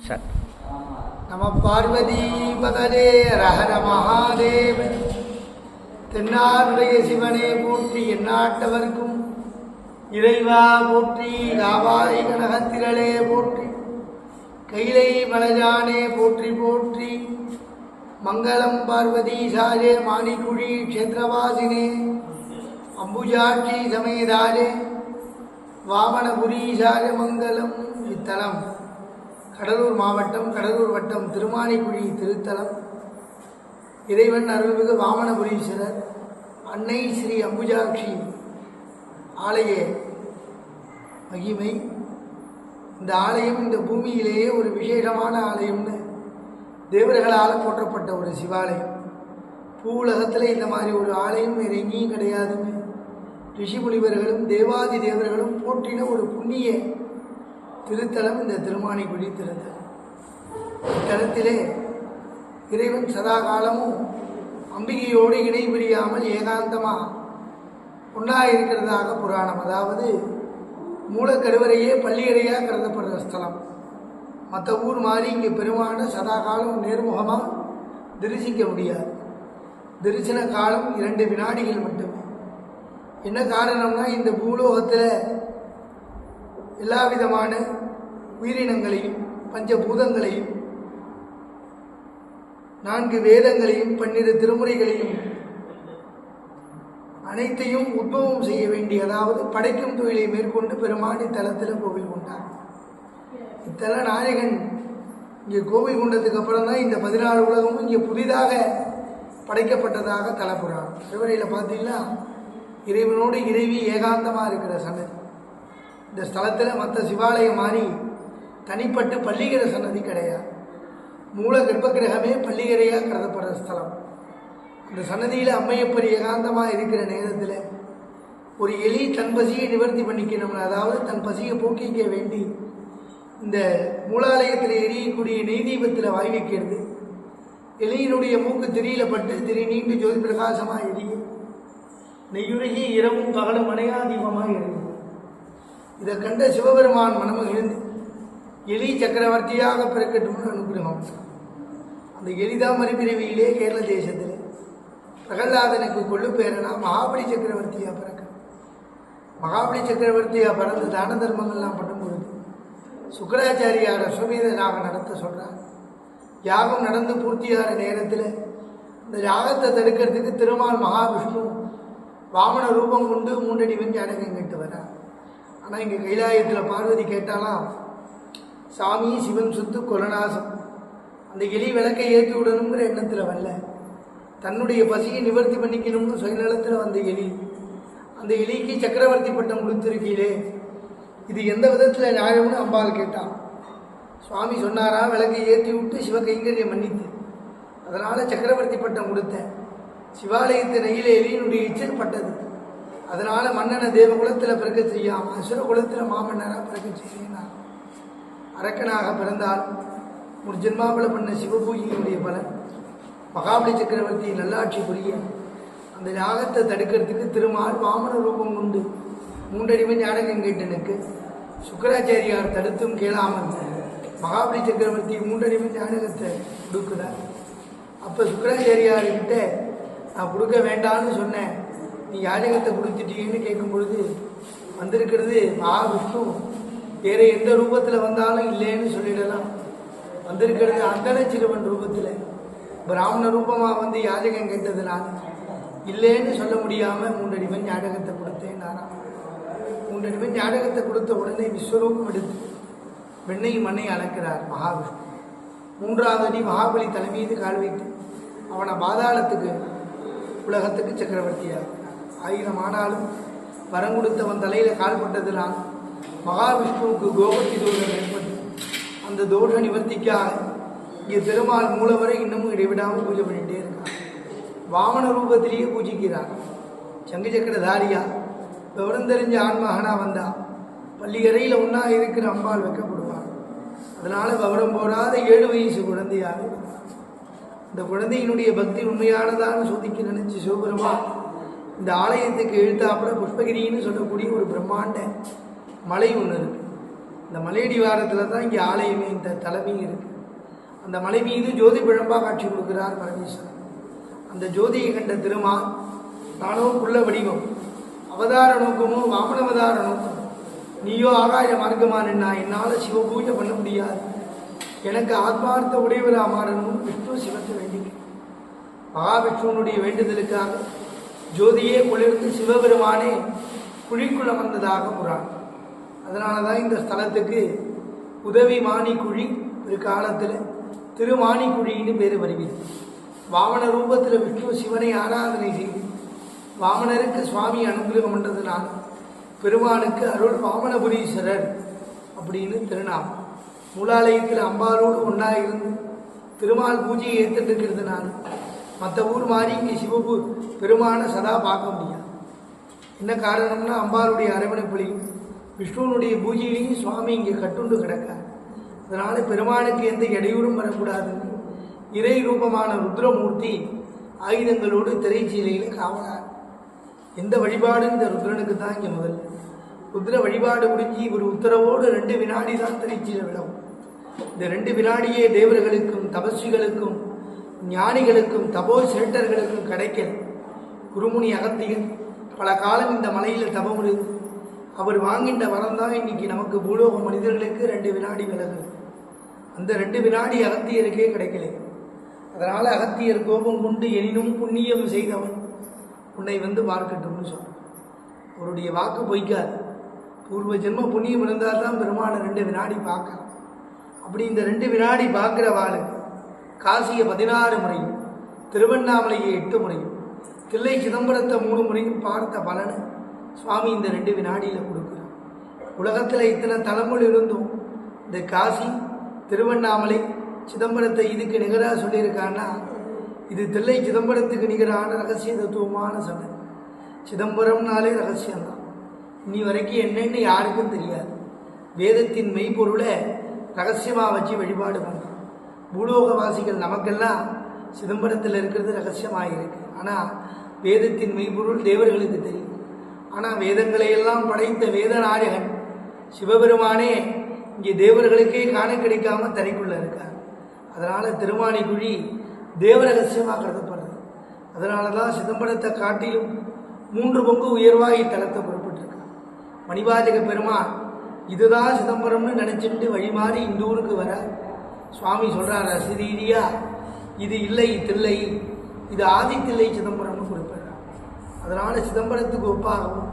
சரி. நம பார்வதி பதலே ரஹர மகாதேவ. தென்னாருடைய சிவனே போற்றி, எந்நாட்டவர்க்கும் இறைவா போற்றி. காவாய் கனகத்திரளே போற்றி, கைலை மலஜானே போற்றி போற்றி. மங்களம் பார்வதீசாலே மாணிக்குழி க்ஷேத்திரவாசினே அம்புஜாட்சி சமேதாலே வாமனபுரீசாய மங்களம். இத்தலம் கடலூர் மாவட்டம், கடலூர் வட்டம், திருமாணிக்குழி திருத்தலம். இறைவன் அருள்மிகு வாமனபுரீஸ்வரர் அன்னை ஸ்ரீ அம்புஜாட்சி ஆலய மகிமை. இந்த ஆலயம் இந்த பூமியிலேயே ஒரு விசேஷமான ஆலயம்னு தேவர்களால் போற்றப்பட்ட ஒரு சிவாலயம். பூவுலகத்தில் இந்த மாதிரி ஒரு ஆலயம் வேறு எங்கேயும் கிடையாதுன்னு ரிஷி முனிவர்களும் தேவாதி தேவர்களும் போற்றின ஒரு புண்ணிய திருத்தலம் இந்த திருமாணிக்குழி திருத்தலம். இத்தலத்திலே இறைவன் சதா காலமும் அம்பிகையோடு இணை பிரியாமல் ஏகாந்தமாக ஒன்றாக இருக்கிறதாக புராணம். அதாவது மூலக்கருவறையே பள்ளியறையாக கருதப்படுற ஸ்தலம். மற்ற ஊர் மாதிரி இங்கே பெருமான சதா காலம் நேர்முகமாக தரிசிக்க முடியாது. தரிசன காலம் 2 வினாடிகள் மட்டுமே. என்ன காரணம்னா, இந்த பூலோகத்தில் எல்லா விதமான உயிரினங்களையும், பஞ்சபூதங்களையும், 4 வேதங்களையும், 12 திருமுறைகளையும் அனைத்தையும் உத்பவம் செய்ய வேண்டிய, அதாவது படைக்கும் தொழிலை மேற்கொண்டு பெருமாள் இத்தலத்தில் கோவில் கொண்டார். இத்தல நாயகன் இங்கே கோவில் கொண்டதுக்கு அப்புறம் தான் இந்த 14 உலகமும் இங்கே புதிதாக படைக்கப்பட்டதாக தலப்புறான். திருவரையில் பார்த்தீங்கன்னா இறைவனோடு இறைவி ஏகாந்தமாக இருக்கிற சன்னதி. இந்த ஸ்தலத்தில் மற்ற சிவாலயம் மாதிரி தனிப்பட்டு பள்ளிகிற சன்னதி கிடையாது. மூல கர்ப்பகிரகமே பள்ளிகரையாக கருதப்படுற ஸ்தலம். இந்த சன்னதியில் அம்மையப்பர் ஏகாந்தமாக இருக்கிற நேரத்தில் ஒரு எலி தன் பசியை நிவர்த்தி பண்ணிக்கணும்னு, அதாவது தன் பசியை போக்கிக்க வேண்டி இந்த மூலாலயத்தில் எரியக்கூடிய நெய் தீபத்தில் வாய் வைக்கிறது. எலியினுடைய மூக்கு திரியில் பட்டு திரி நீண்டு ஜோதி பிரகாசமாக எரியும். நெய்யுருகி இரவும் பகலும் அணையா தீபமாக எரியும். இதை கண்ட சிவபெருமான் மனமகிழ்ந்து எலி சக்கரவர்த்தியாக பிறக்கட்டும்னு அனுகிரகம். அந்த எலிதாமரி பிறவியிலே கேரள தேசத்தில் பிரகலாதனுக்கு கொள்ளு பேரனா மகாபலி சக்கரவர்த்தியாக பிறக்க. மகாபலி சக்கரவர்த்தியாக பிறந்து தான தர்மங்கள்லாம் பண்ணும் பொழுது சுக்கராச்சாரியார் அஸ்வமேத யாகம் நடத்த சொல்கிறார். யாகம் நடந்து பூர்த்தியாகிற நேரத்தில் இந்த யாகத்தை தடுக்கிறதுக்கு திருமால் மகாவிஷ்ணு வாமன ரூபம் கொண்டு 3 அடி வெஞ்சு அடக்கம் கேட்டு வர்றார். ஆனால் இங்கே கைலாயத்தில் பார்வதி கேட்டாலாம், சாமி சிவன் சுத்து கொலநாசம், அந்த எலி விளக்கை ஏற்றி விடணுங்கிற எண்ணத்தில் வரல, தன்னுடைய பசியை நிவர்த்தி பண்ணிக்கணும்னு சுயநலத்தில் வந்த எலி. அந்த எலிக்கு சக்கரவர்த்தி பட்டம் கொடுத்துருக்கீங்களே, இது எந்த விதத்தில் நியாயம்னு அம்பாள் கேட்டான். சுவாமி சொன்னாரா, விளக்கை ஏற்றி விட்டு சிவ கைங்கரியம் பண்ணித்து, அதனால் சக்கரவர்த்தி பட்டம் கொடுத்தேன். சிவாலயத்து நெய்யில் எலியினுடைய இச்சல் பட்டது, அதனால் மன்னனை தேவகுலத்தில் பிறக்க செய்யாமல் அசுர குலத்தில் மாமன்னராக பிறக்க செய்யினார். அரக்கனாக பிறந்தால் ஒரு ஜென்மாவில் பண்ண சிவபூஜையினுடைய பலன் மகாபலி சக்கரவர்த்தி நல்லாட்சி புரிய அந்த யாகத்தை தடுக்கிறதுக்கு திருமால் வாமன ரூபம் கொண்டு 3 அடி வெஞ்சு அடக்கம் கேட்டனுக்கு சுக்கராச்சாரியார் தடுத்தும் கேளாமல் மகாபலி சக்கரவர்த்தி 3 அடி வெஞ்சு அடக்கத்தை கொடுக்குறார். அப்போ சுக்கராச்சாரியார்கிட்ட நான் கொடுக்க வேண்டாம்னு சொன்னேன், நீ யாஜகத்தை கொடுத்துட்டீங்கன்னு கேட்கும் பொழுது வந்திருக்கிறது மகாவிஷ்ணு, வேறு எந்த ரூபத்தில் வந்தாலும் இல்லைன்னு சொல்லிடலாம். வந்திருக்கிறது அந்தன சிறுவன் ரூபத்தில் பிராமண ரூபமாக வந்து யாஜகம் கேட்டதுனால இல்லைன்னு சொல்ல முடியாமல் 3 அடி வெஞ்சு யாஜகத்தை கொடுத்தேன். 3 அடி வெஞ்சு யாஜகத்தை கொடுத்த உடனே விஸ்வரூபம் எடுத்து வெண்ணெய் மண்ணை அளக்கிறார் மகாவிஷ்ணு. 3வது அடி மகாபலி தலைமீது கால் வைத்து அவனை பாதாளத்துக்கு உலகத்துக்கு சக்கரவர்த்தியாக 1000 ஆனாலும் வரம் கொடுத்தவன் தலையில் கால் பட்டதுனால் மகாவிஷ்ணுவுக்கு கோபத்தி தோஷம் ஏற்பட்டு அந்த தோஷ நிவர்த்திக்காக இங்கே பெருமாள் மூலவரை இன்னமும் இடைவிடாமல் பூஜை பண்ணிகிட்டே இருக்கார். வாமன ரூபத்திலேயே பூஜிக்கிறார். சங்கு சக்கரதாரியா விவரம் தெரிஞ்ச ஆண்மகனாக வந்தா பள்ளியறையில் ஒன்றா இருக்கிற அம்பாள் வைக்கப்படுவார். அதனால் விவரம் போடாத 7 வயசு குழந்தையாக இந்த குழந்தையினுடைய பக்தி உண்மையானதான்னு சோதிக்க நினைச்சு சிவபெருமான் இந்த ஆலயத்துக்கு எழுத்தாப்புல புஷ்பகிரின்னு சொல்லக்கூடிய ஒரு பிரம்மாண்ட மலை ஒன்று இருக்கு. இந்த மலையடி வாரத்தில் தான் இங்கே ஆலயமே இந்த தலைமை இருக்குது. அந்த மலை மீது ஜோதி பிழம்பாக காட்சி கொடுக்கிறார் பரமேஸ்வரன். அந்த ஜோதியை கண்ட திருமால் நானோ குள்ள வடிவம், அவதார நோக்கமோ வாமனவதார நோக்கம், நீயோ ஆகாய மார்க்கமா நின்னா என்னால் சிவ பூஜை பண்ண முடியாது, எனக்கு ஆத்மார்த்த உடையவரா மாறணும் விஷ்ணு சிவத்தை வேண்டிக்க. மகாவிஷ்ணுனுடைய வேண்டுதலுக்காக ஜோதியே குளிர்ந்து சிவபெருமானே குழிக்குள் அமர்ந்ததாக புராணம். அதனால தான் இந்த ஸ்தலத்துக்கு உதவி மாணிக்குழி ஒரு காலத்தில் திருமாணிக்குழின்னு பேர் வருகிறது. வாமன ரூபத்தில் விஷ்ணு சிவனை ஆராதனை செய்து வாமனருக்கு சுவாமி அனுகிரகம் பண்ணுறதுனால பெருமானுக்கு அருள் வாமனபுரீஸ்வரர் அப்படின்னு திருநாமம். மூலாலயத்தில் அம்பாலோடு ஒன்றா இருந்து திருமால் பூஜையை ஏற்றுட்டு இருக்கிறதுனால மற்ற ஊர் மாதிரி இங்கே சிவபூ பெருமானை சதா பார்க்க முடியாது. என்ன காரணம்னா அம்பாளுடைய அரவணைப்புலையும் விஷ்ணுனுடைய பூஜையிலையும் சுவாமி இங்கே கட்டுண்டு கிடக்கார். அதனால பெருமானுக்கு எந்த இடையூறும் வரக்கூடாதுன்னு இறை ரூபமான ருத்ரமூர்த்தி ஆயுதங்களோடு திரைச்சீலையில் காவலார். எந்த வழிபாடு இந்த ருத்ரனுக்கு தான் இங்கே முதல்ல. ருத்ர வழிபாடு முடிஞ்சு ஒரு உத்தரவோடு 2 வினாடி தான் திரைச்சீலை விடவும். இந்த 2 வினாடியே தேவர்களுக்கும் தபஸ்விகளுக்கும் ஞானிகளுக்கும் தபோ சேட்டர்களுக்கும் கிடைக்கல. குருமுனி அகத்தியன் பல காலம் இந்த மலையில் தபம் இருந்து அவர் வாங்கின்ற வரம் தான் இன்னைக்கு நமக்கு பூலோக மனிதர்களுக்கு 2 வினாடி விலகுது. அந்த 2 வினாடி அகத்தியருக்கே கிடைக்கல. அதனால் அகத்தியர் கோபம் கொண்டு எனினும் புண்ணியம் செய்தவன் உன்னை வந்து பார்க்கட்டும்னு சொல்கிறான். அவருடைய வாக்கு பொய்க்காது. பூர்வ ஜென்ம புண்ணியம் இருந்தால் தான் பெருமான 2 வினாடி பார்க்கலாம். அப்படி இந்த 2 வினாடி பார்க்குற வாளுக்கு காசியை 16 முறையும் திருவண்ணாமலையை 8 முறையும் தில்லை சிதம்பரத்தை 3 முறையும் பார்த்த பலனை சுவாமி இந்த 2 வினாடியில் கொடுக்குறார். உலகத்தில் இத்தனை தலங்கள் இருந்தும் இந்த காசி திருவண்ணாமலை சிதம்பரத்தை இதுக்கு நிகராக சொல்லியிருக்கான்னா இது தில்லை சிதம்பரத்துக்கு நிகரான ரகசிய தத்துவமான சண்டை. சிதம்பரம்னாலே ரகசியம்தான். இனி வரைக்கும் என்னென்னு யாருக்கும் தெரியாது. வேதத்தின் மெய்ப்பொருளை ரகசியமாக வச்சு வழிபாடு பண்ணுறோம். பூலோகவாசிகள் நமக்கெல்லாம் சிதம்பரத்தில் இருக்கிறது ரகசியமாக இருக்கு. ஆனால் வேதத்தின் மெய்ப்பொருள் தேவர்களுக்கு தெரியும். ஆனால் வேதங்களையெல்லாம் படைத்த வேதநாயகன் சிவபெருமானே இங்கே தேவர்களுக்கே காண கிடைக்காம தனிக்குள்ளே இருக்கார். அதனால் திருமாணிக்குழி தேவரகசியமாக கருதப்படுறது. அதனால தான் சிதம்பரத்தை காட்டிலும் 3 பங்கு உயர்வாக இத்தலத்தை புறப்பட்டிருக்கார். மணிவாஜக பெருமான் இதுதான் சிதம்பரம்னு நினச்சிட்டு வழிமாறி இந்த ஊருக்கு வர சுவாமி சொல்கிறார் அசிரீதியா இது இல்லை தில்லை, இது ஆதித்தில்லை சிதம்பரம்னு குறிப்பிடுறார். அதனால் சிதம்பரத்துக்கு ஒப்பாகவும்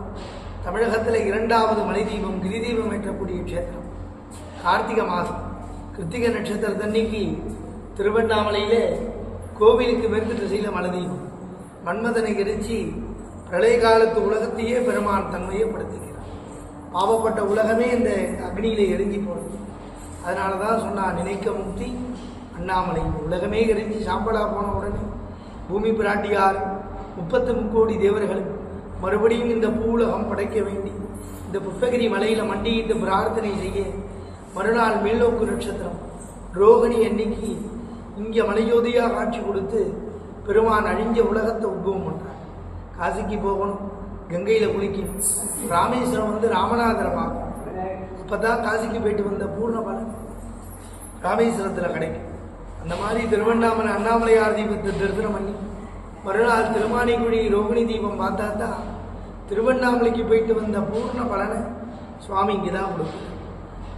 தமிழகத்தில் 2வது மலை தீபம் கிரிதீபம் ஏற்றக்கூடிய க்ஷேத்திரம். கார்த்திகை மாதம் கிருத்திகை நட்சத்திரத்தன்னைக்கு திருவண்ணாமலையில் கோவிலுக்கு மேற்கு திசையில் மலை தீபம் மன்மதனை எரிச்சு பிரளய காலத்து உலகத்தையே பெருமான் தன்மையப்படுத்திக்கிறார். பாவப்பட்ட உலகமே இந்த அக்னியில எரிஞ்சி போகிறது. அதனால தான் சொன்னான் நினைக்க முக்தி அண்ணாமலை. உலகமே எரிஞ்சு சாம்பலா போன உடனே பூமி பிராட்டியார் 33 கோடி தேவர்களும் மறுபடியும் இந்த பூவுலகம் படைக்க வேண்டி இந்த புஷ்பகிரி மலையில் மண்டியிட்டு பிரார்த்தனை செய்ய மறுநாள் மேல்நோக்கு நட்சத்திரம் ரோகிணி அன்னைக்கு இங்கே மலையோதியாக காட்சி கொடுத்து பெருமான் அழிஞ்ச உலகத்தை உத்பவம் பண்ணுறார். காசிக்கு போகணும், கங்கையில் குளிக்கணும், ராமேஸ்வரம் வந்து ராமநாதரை பார்க்கணும். அப்போ தான் காசிக்கு போயிட்டு வந்த பூர்ண பலன் ராமேஸ்வரத்தில் கிடைக்கும். அந்த மாதிரி திருவண்ணாமலை அண்ணாமலையார் தீபத்தை தரிசனம் பண்ணி மறுநாள் திருமாணிக்குழி ரோகிணி தீபம் பார்த்தா தான் திருவண்ணாமலைக்கு போயிட்டு வந்த பூர்ண பலனை சுவாமி இங்கே தான் கொடுக்குறார்.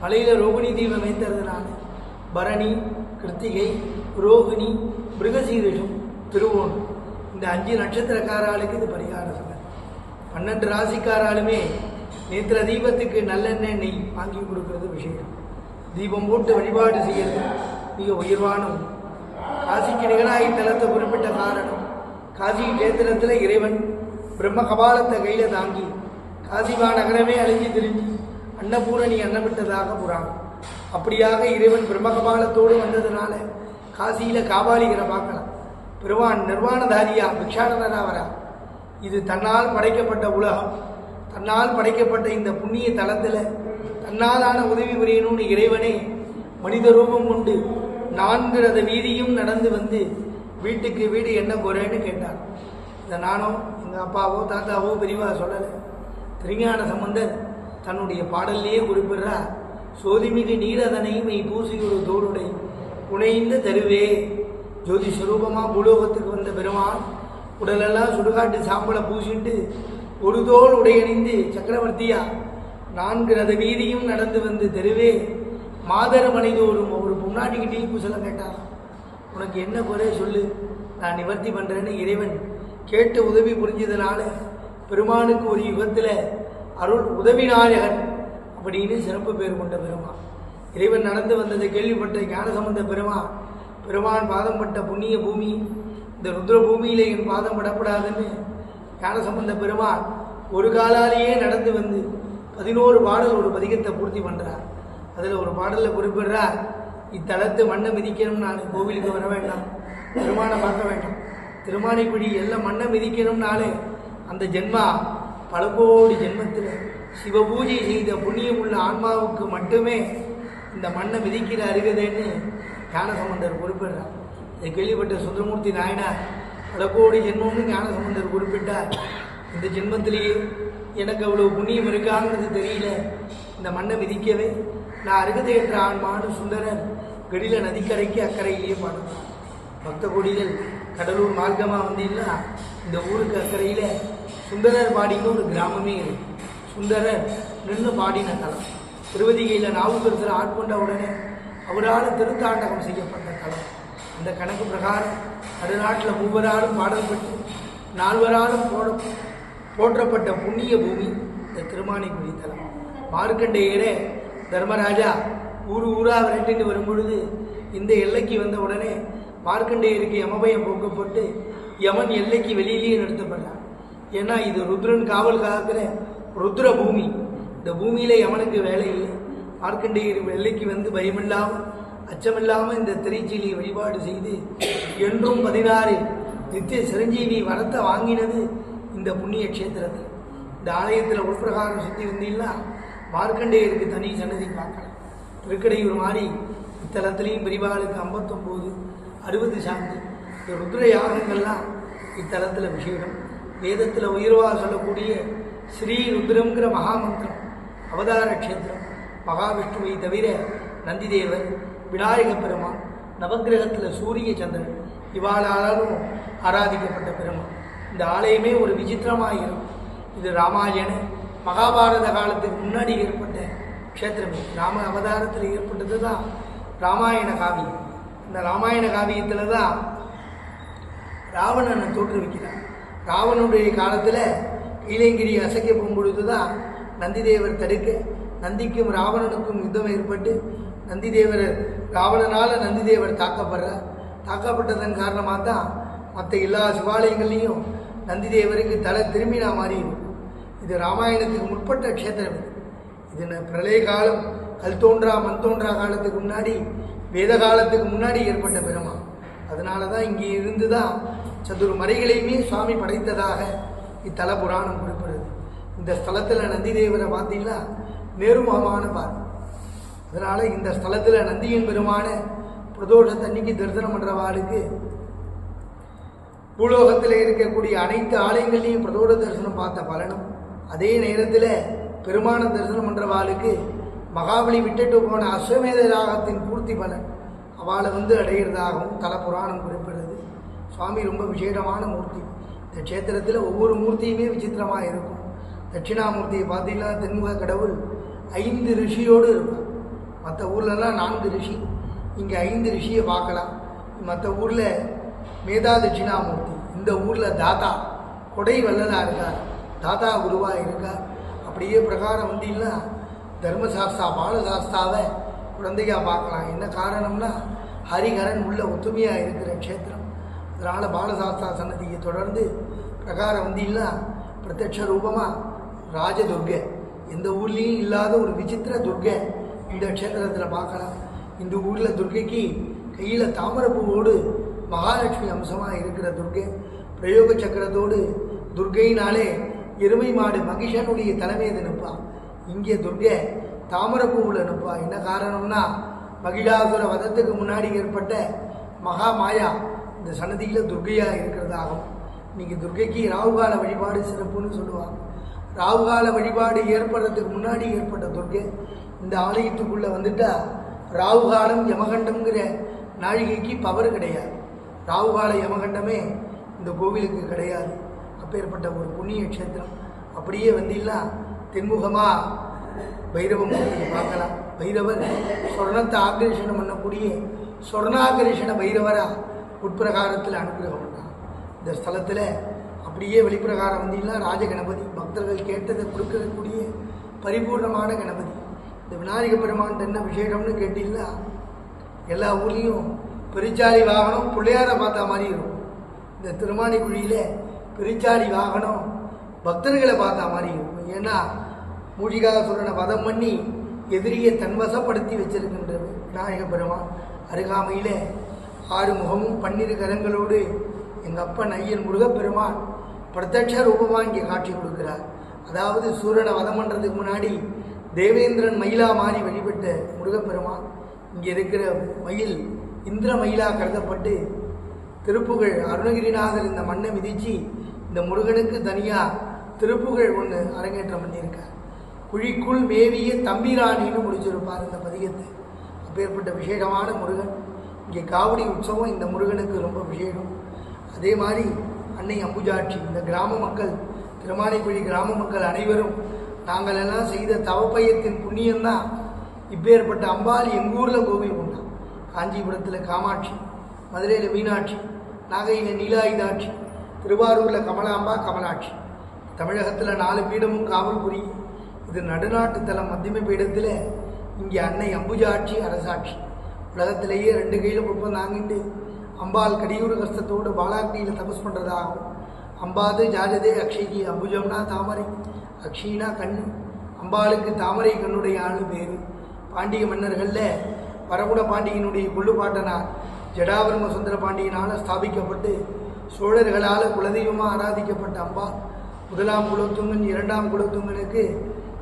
மலையில் ரோகிணி தீபம் வைத்ததுனால பரணி, கிருத்திகை, ரோகிணி, மிருகசீரிஷம், திருவோணம் இந்த 5 நட்சத்திரக்காராளுக்கு இது பரிகார சபை. 12 ராசிக்காராலுமே நேத்திர தீபத்துக்கு நல்லெண்ணெய் நெய் வாங்கி கொடுக்கறது விஷயம். தீபம் போட்டு வழிபாடு செய்யறது மிக உயர்வான ஒன்று. காசிக்கு நிகராக இத்தலத்தை குறிப்பிட்ட காரணம் காசி கேத்திரத்தில் இறைவன் பிரம்ம கபாலத்தை கையில் தாங்கி காசிமா நகரமே அழிஞ்சு திரிஞ்சு அன்னபூரணி அன்னமிட்டதாக புராணம். அப்படியாக இறைவன் பிரம்மகபாலத்தோடு வந்ததுனால காசியில் காபாலிகரை பார்க்கலாம். பெருமான் நிர்வாணதாரியா பிக்ஷாடனரா வரா. இது தன்னால் படைக்கப்பட்ட உலகம், தன்னால் படைக்கப்பட்ட இந்த புண்ணிய தலத்தில் தன்னாலான உதவி புரியணும்னு இறைவனே மனித ரூபம் கொண்டு 4 ரத வீதியும் நடந்து வந்து வீட்டுக்கு வீடு என்ன குறைன்னு கேட்டார். இதை நானோ எங்கள் அப்பாவோ தாத்தாவோ பெரியவா சொல்லலை. திருஞான சம்பந்தர் தன்னுடைய பாடல்லையே குறிப்பிடுறார். சோதிமிகு நீரதனையும் பூசியொரு தோளுடை புனைந்த தருவே. ஜோதி சுரூபமாக பூலோகத்துக்கு வந்த பெருமான் உடலெல்லாம் சுடுகாட்டு சாம்பலை பூசிட்டு ஒரு தோல் உடையணிந்து சக்கரவர்த்தியா 4 ரத வீதியும் நடந்து வந்து தெருவே மாதர மனைதோறும் ஒரு பொன்னாட்டிக்கிட்டே குசலம் கேட்டார். உனக்கு என்ன குறை சொல்லு, நான் நிவர்த்தி பண்ணுறேன்னு இறைவன் கேட்டு உதவி புரிஞ்சதுனால பெருமானுக்கு ஒரு யுகத்தில் அருள் உதவி நாயகன் அப்படின்னு சிறப்பு பேர் கொண்ட பெருமான். இறைவன் நடந்து வந்ததை கேள்விப்பட்ட ஞானசம்பந்த பெருமான் பாதம் பட்ட புண்ணிய பூமி, இந்த ருத்ர பூமியிலே என் பாதம் படப்படாதுன்னு ஞானசம்பந்த பெருமான் ஒரு காலாலேயே நடந்து வந்து 11 பாடல் ஒரு பதிகத்தை பூர்த்தி பண்ணுறார். அதில் ஒரு பாடலில் குறிப்பிடுறார், இத்தலத்து மண்ணை மிதிக்கணும், நான் கோவிலுக்கு வர வேண்டாம், பெருமானை பார்க்க வேண்டாம், திருமானைக்குடி எல்லாம் மண்ணை மிதிக்கணும்னாலே அந்த ஜென்மா பல கோடி ஜென்மத்தில் சிவபூஜை செய்த புண்ணியம் உள்ள ஆன்மாவுக்கு மட்டுமே இந்த மண்ணை மிதிக்கிற அறிவதேன்னு ஞானசம்பந்தர் குறிப்பிடுறார். இதை கேள்விப்பட்ட சுந்தரமூர்த்தி நாயனார் பல கோடி ஜென்மம்னு ஞானசம்பந்தர் குறிப்பிட்டார். இந்த ஜென்மத்திலேயே எனக்கு அவ்வளோ புண்ணியம் இருக்காங்கிறது தெரியல, இந்த மண்ணை மிதிக்கவே நான் அருகதையற்ற ஆன்மான்னு சுந்தரர் கடில நதிக்கரைக்கு அக்கறையிலேயே பாடுறார். பக்த கோடிகள் கடலூர் மார்க்கமாக வந்தீங்கன்னா இந்த ஊருக்கு அக்கறையில் சுந்தரர் பாடின்னு ஒரு கிராமமே இருக்கு. சுந்தரர் நின்று பாடின தலம். திருவதிகையில் நாவுக்கரசர் ஆட்கொண்ட உடனே அவரால் திருத்தாண்டகம் செய்யப்பட்ட தலம். அந்த கணக்கு பிரகாரம் நடுநாட்டில் 3வராலும் பாடல்பட்டு 4வராலும் போற்றப்பட்ட புண்ணிய பூமி இந்த திருமானைக்குடி தலம். மார்க்கண்டேயரே தர்மராஜா ஊராக விரட்டிட்டு வரும்பொழுது இந்த எல்லைக்கு வந்த உடனே மார்க்கண்டேயருக்கு யமபயம் போக்கப்பட்டு யமன் எல்லைக்கு வெளியிலேயே நிறுத்தப்பட்டார். ஏன்னா இது ருத்ரன் காவல் காக்கிற ருத்ர பூமி, இந்த பூமியில யமனுக்கு வேலை இல்லை. மார்க்கண்டேயர் எல்லைக்கு வந்து பயமில்லாமல் அச்சமில்லாமல் இந்த திரைச்சீலியை வழிபாடு செய்து என்றும் 16 நித்திய சிரஞ்சீவி வரத்தை வாங்கினது இந்த புண்ணிய கஷேத்திரத்தில். இந்த ஆலயத்தில் உள்பிரகாரம் சுற்றி வந்தீங்கன்னா மார்க்கண்டேயருக்கு தனி சன்னதி பார்க்கலாம். திருக்கடையூர் மாதிரி இத்தலத்திலையும் பெரிவாளுக்கு 59 60 சாந்தி. இந்த ருத்ர யாகங்கள்லாம் இத்தலத்தில் விசேஷம். வேதத்தில் உயர்வாக சொல்லக்கூடிய ஸ்ரீ ருத்ரங்கிற மகாமந்திரம் அவதார கஷேத்திரம். மகாவிஷ்ணுவை தவிர நந்திதேவர், விநாயக பெருமான், நவகிரகத்தில் சூரிய சந்திரன் இவாளாலும் ஆராதிக்கப்பட்ட பெருமான். இந்த ஆலயமே ஒரு விசித்திரமாக இருக்கும். இது ராமாயண மகாபாரத காலத்துக்கு முன்னாடி ஏற்பட்ட க்ஷேத்திரமே. ராம அவதாரத்தில் ஏற்பட்டது தான் ராமாயண காவியம். இந்த ராமாயண காவியத்தில் தான் ராவணனை தோற்றுவிக்கிறார். ராவணனுடைய காலத்தில் கைலேங்கிரி அசைக்க போகும்பொழுது தான் நந்திதேவர் தடுக்க நந்திக்கும் ராவணனுக்கும் யுத்தம் ஏற்பட்டு நந்திதேவர் ராவணனால் நந்திதேவர் தாக்கப்படுறார். தாக்கப்பட்டதன் காரணமாக தான் மற்ற எல்லா சிவாலயங்கள்லேயும் நந்திதேவருக்கு தலை திரும்பினா மாதிரி இருக்கும். இது ராமாயணத்துக்கு முற்பட்ட க்ஷேத்திரம். இது பிரளய காலம், கல் தோன்றா மண் தோன்றா காலத்துக்கு முன்னாடி, வேத காலத்துக்கு முன்னாடி ஏற்பட்ட பெருமாள். அதனால தான் இங்கே இருந்து தான் சதுர் மறைகளையுமே சுவாமி படைத்ததாக இத்தல புராணம் குறிப்பிடுது. இந்த ஸ்தலத்தில் நந்திதேவரை பார்த்தீங்கன்னா நேருமுகமான பார். அதனால் இந்த ஸ்தலத்தில் நந்தியின் பெருமான பிரதோஷத்தன்னைக்கு தரிசனம் பண்ணுறவாளுக்கு பூலோகத்தில் இருக்கக்கூடிய அனைத்து ஆலயங்களையும் பிரதோஷ தரிசனம் பார்த்த பலனும், அதே நேரத்தில் பெருமான தரிசனம் பண்ணுறவாளுக்கு மகாபலி விட்டுட்டு போன அஸ்வமேத யாகத்தின் பூர்த்தி பலன் அவளை அடைகிறதாகவும் தல புராணம் குறிப்பிடுறது. சுவாமி ரொம்ப விசேஷமான மூர்த்தி. இந்த க்ஷேத்திரத்தில் ஒவ்வொரு மூர்த்தியுமே விசித்திரமாக இருக்கும். தட்சிணாமூர்த்தியை பார்த்தீங்கன்னா தென்முக கடவுள் 5 ரிஷியோடு இருப்பார். மற்ற ஊர்லலாம் 4 ரிஷி, இங்கே 5 ரிஷியை பார்க்கலாம். மற்ற ஊரில் மேதா தட்சிணாமூர்த்தி, இந்த ஊரில் தாத்தா கொடை வல்லலாக இருக்கார், தாத்தா குருவாக இருக்கார். அப்படியே பிரகாரம் வந்தீங்கன்னா தர்மசாஸ்தா பாலசாஸ்தாவை குழந்தையாக பார்க்கலாம். என்ன காரணம்னா ஹரிஹரன் உள்ள ஒத்துமையாக இருக்கிற க்ஷேத்திரம். அதனால் பாலசாஸ்தா சன்னதியை தொடர்ந்து பிரகாரம் வந்தீங்கன்னா பிரத்யட்ச ரூபமாக ராஜதுர்கை, எந்த ஊர்லேயும் இல்லாத ஒரு விசித்திர துர்கை இந்த க்ஷேத்திரத்தில் பார்க்கலாம். இந்த ஊரில் துர்கைக்கு கையில் தாமரப்பூவோடு மகாலட்சுமி அம்சமாக இருக்கிற துர்கை, பிரயோக சக்கரத்தோடு துர்கையினாலே எருமை மாடு மகிஷனுடைய தலைமையை நிற்பா. இங்கே துர்கை தாமரப்பூவில் நிற்பா. என்ன காரணம்னா மகிழாசுர வதத்துக்கு முன்னாடி ஏற்பட்ட மகா மாயா இந்த சன்னதியில் துர்கையாக இருக்கிறதாகும். இன்றைக்கி துர்கைக்கு ராகுகால வழிபாடு சிறப்புன்னு சொல்லுவாங்க. ராகுகால வழிபாடு ஏற்படுறதுக்கு முன்னாடி ஏற்பட்ட துர்கை இந்த ஆலயத்துக்குள்ளே வந்துட்டா ராவுகாலம் யமகண்டம்ங்கிற நாழிகைக்கு பவர் கிடையாது. ராவுகால யமகண்டமே இந்த கோவிலுக்கு கிடையாது. அப்பேற்பட்ட ஒரு புண்ணிய க்ஷேத்திரம். அப்படியே வந்தீங்கன்னா தென்முகமாக பைரவமூர்த்தியை பார்க்கலாம். பைரவர் சொர்ணத்தை ஆகர்ஷணம் பண்ணக்கூடிய சொர்ணாகர்ஷண பைரவராக உட்பிரகாரத்தில் அனுகிரகம் பண்ணார். இந்த ஸ்தலத்தில் அப்படியே வெளிப்பிரகாரம் வந்தீங்கன்னா ராஜகணபதி, பக்தர்கள் கேட்டதை கொடுக்கக்கூடிய பரிபூர்ணமான கணபதி. இந்த விநாயக பெருமான் என்ன விசேஷம்னு கேட்டீங்கன்னா எல்லா ஊர்லேயும் பெருச்சாளி வாகனம் பிள்ளையாரை பார்த்தா மாதிரி இருக்கும். இந்த திருமானிக்குழியில் பெருச்சாளி வாகனம் பக்தர்களை பார்த்தா மாதிரி இருக்கும். ஏன்னா மூஷிகாசுரனை வதம் பண்ணி எதிரியை தன்வசப்படுத்தி வச்சிருக்கின்றது விநாயக பெருமான். அருகாமையில் 6 முகமும் 12 கரங்களோடு எங்கள் அப்பன் ஐயன் முருகப்பெருமான் பிரத்யட்ச ரூபமாக இங்கே காட்சி கொடுக்கிறார். அதாவது சூரனை வதம் பண்ணுறதுக்கு முன்னாடி தேவேந்திரன் மயிலா மாறி வழிபட்ட முருகப்பெருமான் இங்கே இருக்கிற மயில் இந்திர மயிலா கருதப்பட்டு திருப்புகழ் அருணகிரிநாதர் இந்த மண்ணை மிதித்து இந்த முருகனுக்கு தனியாக திருப்புகழ் ஒன்று அரங்கேற்றம் பண்ணியிருக்கார். குழிக்குள் மேவிய தம்பிராணின்னு முடிச்சிருப்பார் இந்த பதிகத்தை. அப்பேற்பட்ட விசேஷமான முருகன். இங்கே காவடி உற்சவம் இந்த முருகனுக்கு ரொம்ப விசேஷம். அதே மாதிரி அன்னை அம்புஜாட்சி, இந்த கிராம மக்கள், திருமாலைக்குழி கிராம மக்கள் அனைவரும் நாங்கள் எல்லாம் செய்த தவப்பயத்தின் புண்ணியம்தான் இப்பேற்பட்ட அம்பாள் எங்கூரில் கோவில் கொண்டான். காஞ்சிபுரத்தில் காமாட்சி, மதுரையில் மீனாட்சி, நாகையில் நீலாயுதாட்சி, திருவாரூரில் கமலாம்பா கமலாட்சி. தமிழகத்தில் 4 பீடமும் காவல் புரியும். இது நடுநாட்டு தலம் மத்தியம பீடத்தில் இங்கே அன்னை அம்புஜாட்சி அரசாட்சி. உலகத்திலேயே 2 கையில் புட்பம் தாங்கிட்டு அம்பாள் கடியூர் கஷ்டத்தோடு பாலாக்னியில் தபஸ் பண்ணுறதாகும். அம்பாது ஜாஜதே அக்ஷய்க்கு, அம்புஜம்னா தாமரை, அக்ஷினா கண்ணு. அம்பாளுக்கு தாமரை கண்ணுடைய ஆளு பேர். பாண்டிய மன்னர்களில் வரகுண பாண்டியனுடைய கொள்ளுப்பாட்டனார் ஜடாவர்ம சுந்தர பாண்டியனால் ஸ்தாபிக்கப்பட்டு சோழர்களால் குலதெய்வமாக ஆராதிக்கப்பட்ட அம்பாள் 1ஆம் குலோத்துங்கன் 2ஆம் குலோத்துங்கனுக்கு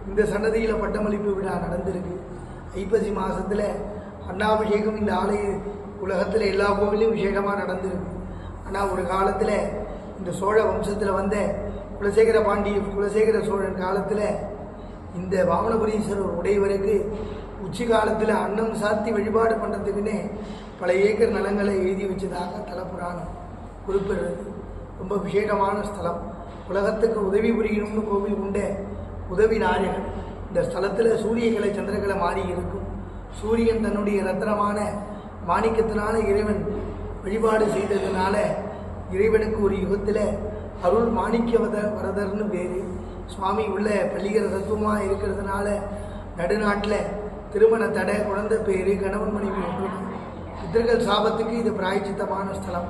இந்த சன்னதியில் பட்டமளிப்பு விழா நடந்திருக்கு. ஐப்பசி மாதத்தில் அன்னாபிஷேகம் இந்த ஆலய உலகத்தில் எல்லா கோவிலையும் விசேஷமாக நடந்திருக்கு. ஆனால் ஒரு காலத்தில் இந்த சோழ வம்சத்தில் வந்த குலசேகர சோழன் காலத்தில் இந்த வாமனபுரீஸ்வரர் உடையவருக்கு உச்சி காலத்தில் அன்னம் சாத்தி வழிபாடு பண்ணுறதுக்குன்னே பல ஏக்கர் நிலங்களை எழுதி வச்சதாக தலப்புராணம் குறிப்பிடுறது. ரொம்ப விசேஷமான ஸ்தலம். உலகத்துக்கு உதவி புரியணும்னு கோவில் உண்ட உதவி நாயகன். இந்த ஸ்தலத்தில் சூரியகலை சந்திரகலை மாறி இருக்கும். சூரியன் தன்னுடைய ரத்னமான மாணிக்கத்தினால இறைவன் வழிபாடு செய்ததுனால இறைவனுக்கு ஒரு யுகத்தில் அருள் மாணிக்க வரதர்னு பேர். சுவாமி உள்ள பள்ளிகர தத்துவமாக இருக்கிறதுனால நடுநாட்டில் திருமண தடை, குழந்தை பேர், கணவன் மனைவி ஒன்றும் பித்தர்கள் சாபத்துக்கு இது பிராயச்சித்தமான ஸ்தலம்.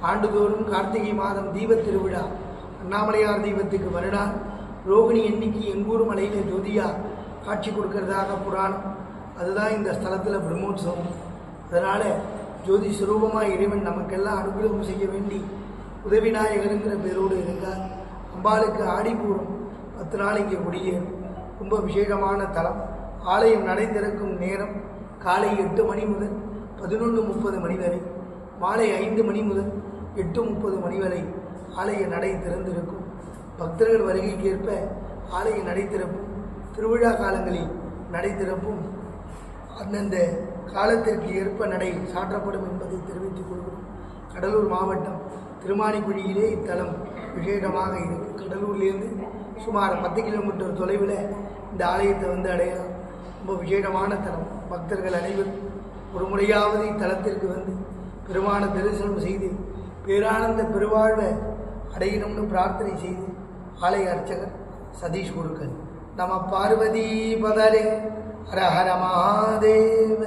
ஆண்டுதோறும் கார்த்திகை மாதம் தீபத் திருவிழா. அண்ணாமலையார் தீபத்துக்கு மறுநாள் ரோகிணி எண்ணிக்கை எங்கூர் மலையில் ஜோதியாக காட்சி கொடுக்கறதாக புராணம். அதுதான் இந்த ஸ்தலத்தில் பிரம்மோற்சவம். அதனால் ஜோதி சுரூபமாக இறைவன் நமக்கெல்லாம் அனுகிரகம் செய்ய வேண்டி உதவி நாயகருங்கிற பேரோடு இருக்கார். அம்பாளுக்கு ஆடிப்பூரம் 10 நாள் இங்கே குடியேறும். ரொம்ப விசேஷமான தலம். ஆலயம் நடை திறக்கும் நேரம் காலை 8 மணி முதல் 11:30 மணி வரை, மாலை 5 மணி முதல் 8:30 மணி வரை ஆலய நடை திறந்திருக்கும். பக்தர்கள் வருகைக்கு ஏற்ப ஆலய நடை திறப்பும் திருவிழா காலங்களில் நடை திறப்பும் அந்தந்த காலத்திற்கு ஏற்ப நடை சாற்றப்படும் என்பதை தெரிவித்துக் கொள்கிறோம். கடலூர் மாவட்டம் திருமானிக்குழியிலே இத்தலம் விசேஷமாக இருக்குது. கடலூர்லேருந்து சுமார் 10 கிலோமீட்டர் தொலைவில் இந்த ஆலயத்தை வந்து அடையலாம். ரொம்ப விசேஷமான தலம். பக்தர்கள் அனைவரும் ஒரு முறையாவது இத்தலத்திற்கு வந்து பெருமான தரிசனம் செய்து பேரானந்த பெருவாழ்வை அடையணும்னு பிரார்த்தனை செய்து ஆலய அர்ச்சகர் சதீஷ் குருக்கள். நம பார்வதி பதரே ஹர ஹர மகாதேவ.